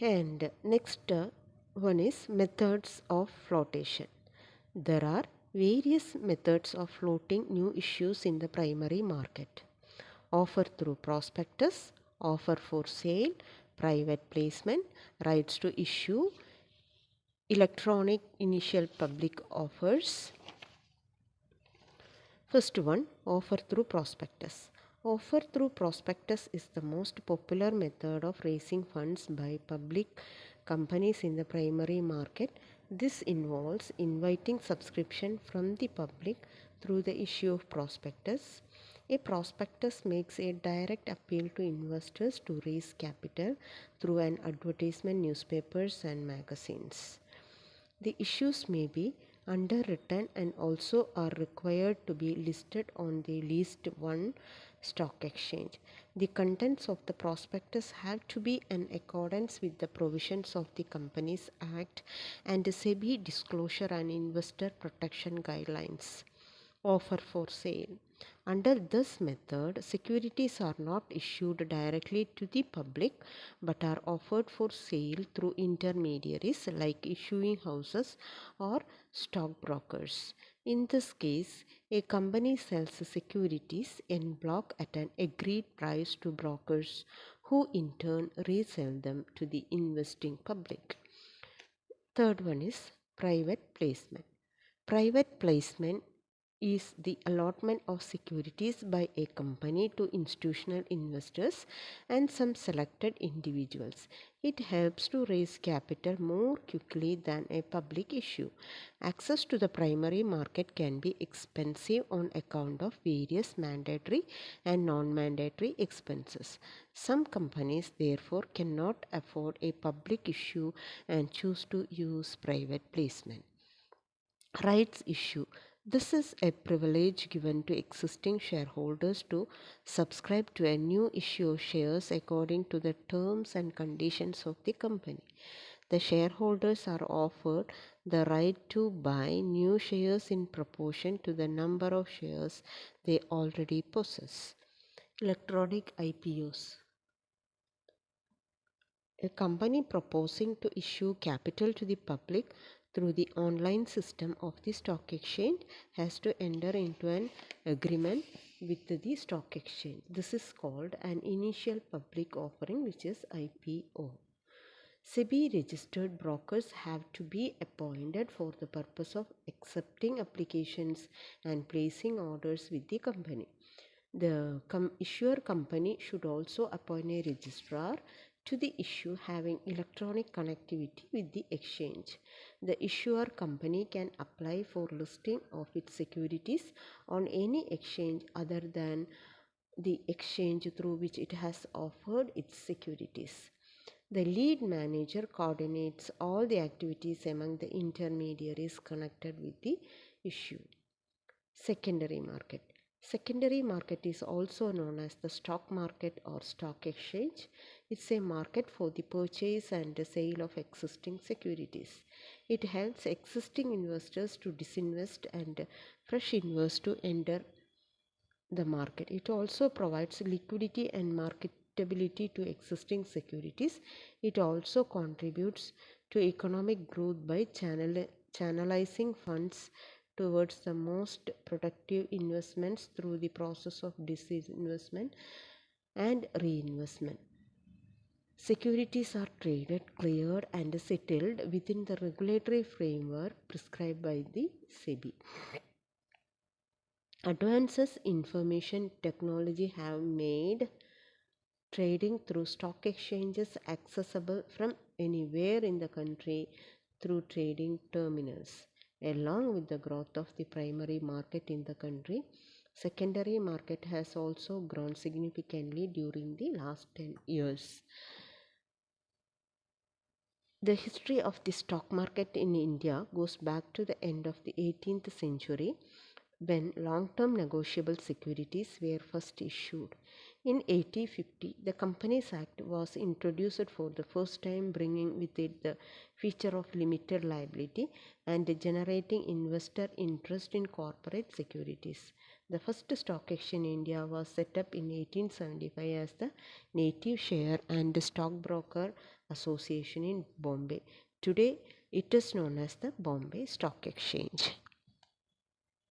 And next one is methods of flotation. There are various methods of floating new issues in the primary market. Offer through prospectus, offer for sale, private placement, rights to issue, electronic initial public offers. First one, offer through prospectus. Offer through prospectus is the most popular method of raising funds by public companies in the primary market. This involves inviting subscription from the public through the issue of prospectus. A prospectus makes a direct appeal to investors to raise capital through an advertisement, newspapers and magazines. The issues may be underwritten and also are required to be listed on the least one stock exchange. The contents of the prospectus have to be in accordance with the provisions of the Companies Act and SEBI disclosure and investor protection guidelines. Offer for sale. Under this method, securities are not issued directly to the public but are offered for sale through intermediaries like issuing houses or stockbrokers. In this case, a company sells securities en bloc at an agreed price to brokers who in turn resell them to the investing public. Third one is private placement. Private placement is the allotment of securities by a company to institutional investors and some selected individuals. It helps to raise capital more quickly than a public issue. Access to the primary market can be expensive on account of various mandatory and non-mandatory expenses. Some companies therefore cannot afford a public issue and choose to use private placement. Rights issue. This is a privilege given to existing shareholders to subscribe to a new issue of shares according to the terms and conditions of the company. The shareholders are offered the right to buy new shares in proportion to the number of shares they already possess. Electronic IPOs. A company proposing to issue capital to the public through the online system of the stock exchange has to enter into an agreement with the stock exchange. This is called an initial public offering, which is IPO. SEBI registered brokers have to be appointed for the purpose of accepting applications and placing orders with the company. The issuer company should also appoint a registrar to the issue having electronic connectivity with the exchange. The issuer company can apply for listing of its securities on any exchange other than the exchange through which it has offered its securities. The lead manager coordinates all the activities among the intermediaries connected with the issue. Secondary market. Secondary market is also known as the stock market or stock exchange. It's a market for the purchase and sale of existing securities. It helps existing investors to disinvest and fresh investors to enter the market. It also provides liquidity and marketability to existing securities. It also contributes to economic growth by channelizing funds towards the most productive investments through the process of disinvestment and reinvestment. Securities are traded, cleared and settled within the regulatory framework prescribed by the SEBI. Advances in information technology have made trading through stock exchanges accessible from anywhere in the country through trading terminals. Along with the growth of the primary market in the country, secondary market has also grown significantly during the last 10 years. The history of the stock market in India goes back to the end of the 18th century when long-term negotiable securities were first issued. In 1850, the Companies Act was introduced for the first time, bringing with it the feature of limited liability and generating investor interest in corporate securities. The first stock exchange in India was set up in 1875 as the Native Share and Stockbroker Association in Bombay. Today, it is known as the Bombay Stock Exchange.